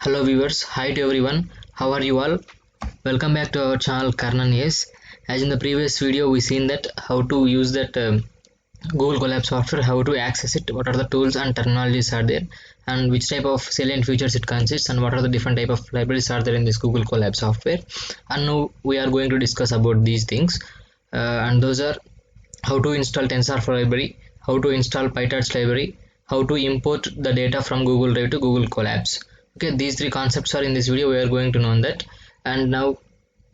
Hello viewers, hi to everyone. How are you all? Welcome back to our channel Karnan. Yes, as in the previous video we seen that how to use that Google Colab software, how to access it, what are the tools and terminologies are there, and which type of salient features it consists, and what are the different type of libraries are there in this Google Colab software. And now we are going to discuss about these things, and those are how to install TensorFlow library, how to install PyTorch library, how to import the data from Google Drive to Google Colabs. Okay, these three concepts are in this video. We are going to know that. And now,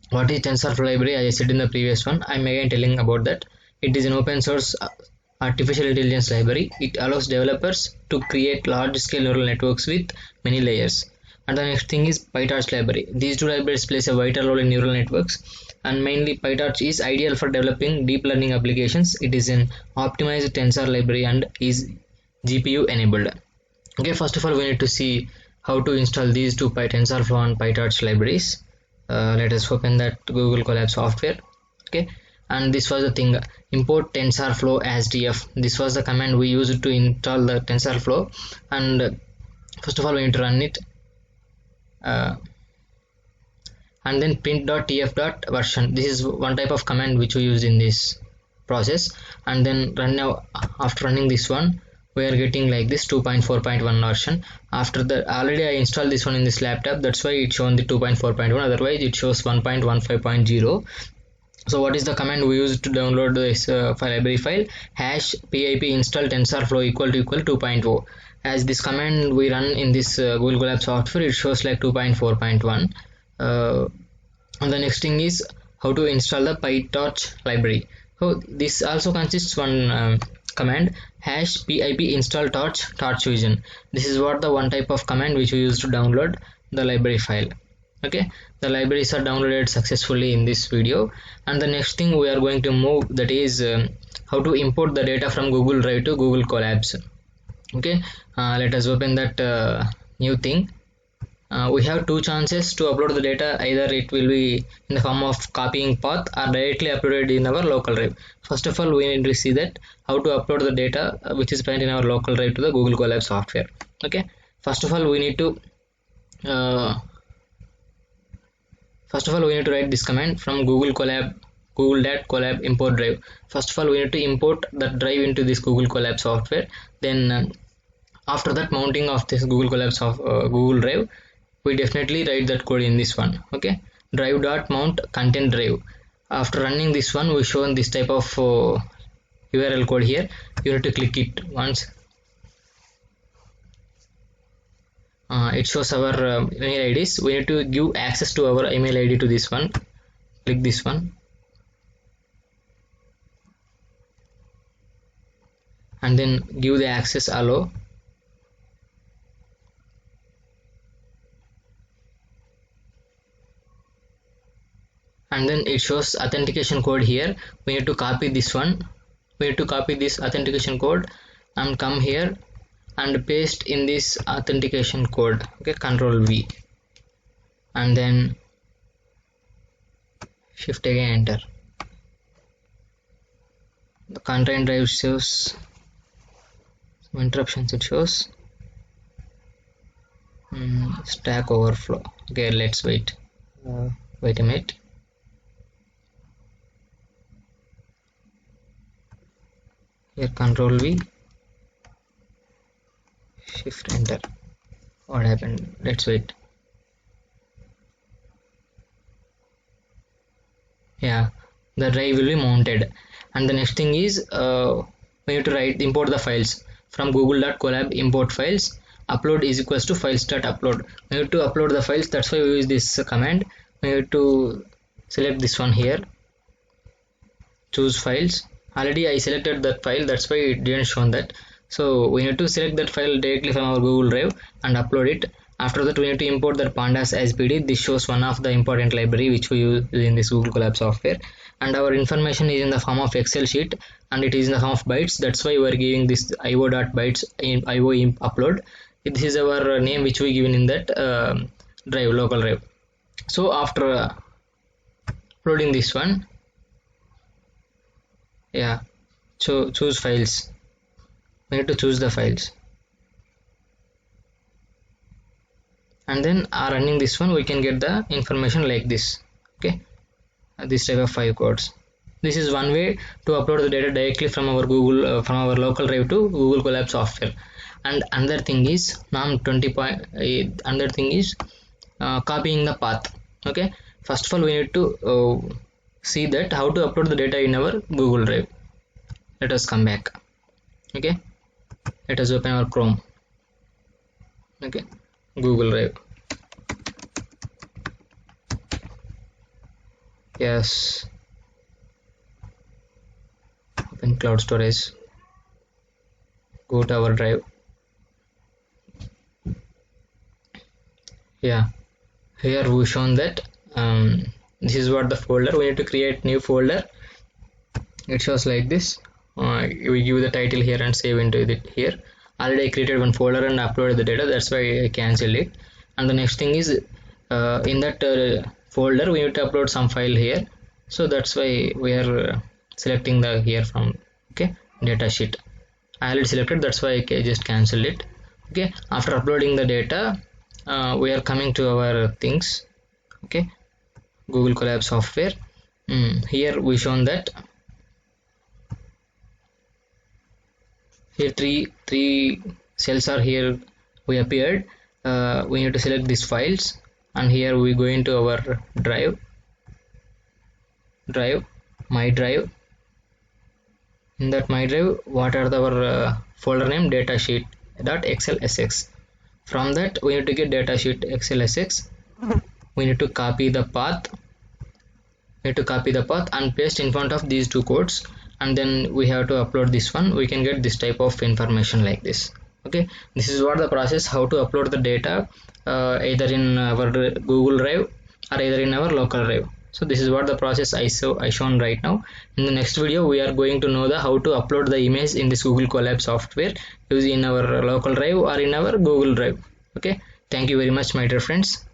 what is TensorFlow library? As I said in the previous one, I'm again telling about that. It is an open source artificial intelligence library. It allows developers to create large scale neural networks with many layers. And the next thing is PyTorch library. These two libraries plays a vital role in neural networks, and mainly PyTorch is ideal for developing deep learning applications. It is an optimized tensor library and is GPU enabled. Okay, first of all we need to see how to install these two TensorFlow and PyTorch libraries. Let us open that Google Colab software. Okay, and this was the thing, import TensorFlow as df. This was the command we used to install the TensorFlow, and first of all we need to run it, and then print.tf.version. This is one type of command which we used in this process, and then run now. After running this one, we are getting like this 2.4.1 version. After that, already I installed this one in this laptop, that's why it's shown the 2.4.1, otherwise it shows 1.15.0. so what is the command we use to download this library file? Hash pip install tensorflow equal to 2.0. as this command we run in this Google Colab software, it shows like 2.4.1. And the next thing is how to install the PyTorch library. So this also consists one command, hash pip install torch vision. This is what the one type of command which we use to download the library file. Okay, the libraries are downloaded successfully in this video. And the next thing we are going to move, that is how to import the data from Google Drive to Google Colabs. Okay, let us open that new thing. We have two chances to upload the data. Either it will be in the form of copying path or directly uploaded in our local drive. First of all we need to see that how to upload the data which is present in our local drive to the Google Colab software. Okay, first of all we need to write this command from google.colab import drive. First of all we need to import that drive into this Google Colab software. Then after that mounting of this Google Colab Google Drive, we definitely write that code in this one. Okay, drive.mount content drive. After running this one, we shown this type of URL code here. You have to click it once. It shows our email IDs. We need to give access to our email ID to this one. Click this one, and then give the access allow. And then it shows authentication code here. We need to copy this one. We need to copy this authentication code and come here and paste in this authentication code. Okay, Control V, and then shift again, enter. The content drive shows some interruptions. It shows Stack Overflow. Okay, let's wait. Wait a minute. Here Control V, shift enter. What happened? Let's wait. Yeah, the drive will be mounted. And the next thing is we need to import the files from google.colab import files. Upload is equals to files.upload. We need to upload the files, that's why we use this command. We need to select this one here, choose files. Already I selected that file, that's why it didn't show that. So we need to select that file directly from our Google Drive and upload it. After that we need to import that pandas as PD. This shows one of the important library which we use in this Google Colab software. And our information is in the form of Excel sheet, and it is in the form of bytes. That's why we are giving this io.bytes in io upload. This is our name which we given in that drive, local drive. So after uploading this one, yeah, so choose files. We need to choose the files, and then running this one, we can get the information like this. Okay, this type of 5 codes. This is one way to upload the data directly from our Google from our local drive to Google Colab software. And another thing is another thing is copying the path. Okay, first of all we need to see that how to upload the data in our Google Drive. Let us come back. Okay, let us open our Chrome. Okay, Google Drive. Yes, open cloud storage, go to our drive. Yeah, here we shown that this is what the folder. We need to create new folder. It shows like this. We give the title here and save into it here. Already I created one folder and uploaded the data, that's why I cancelled it. And the next thing is in that folder we need to upload some file here, so that's why we are selecting the here from. Okay, data sheet I already selected, that's why I just cancelled it. Okay, after uploading the data we are coming to our things. Okay, Google Colab software. Here we shown that here three cells are here we appeared. We need to select these files, and here we go into our drive, my drive. In that my drive, what are our folder name? datasheet.xlsx. From that we need to get datasheet xlsx. We need to copy the path. And paste in front of these 2 codes, and then we have to upload this one. We can get this type of information like this. Okay, this is what the process, how to upload the data either in our Google Drive or either in our local drive. So this is what the process I shown right now. In the next video we are going to know the how to upload the image in this Google Colab software using our local drive or in our Google Drive. Okay, thank you very much my dear friends.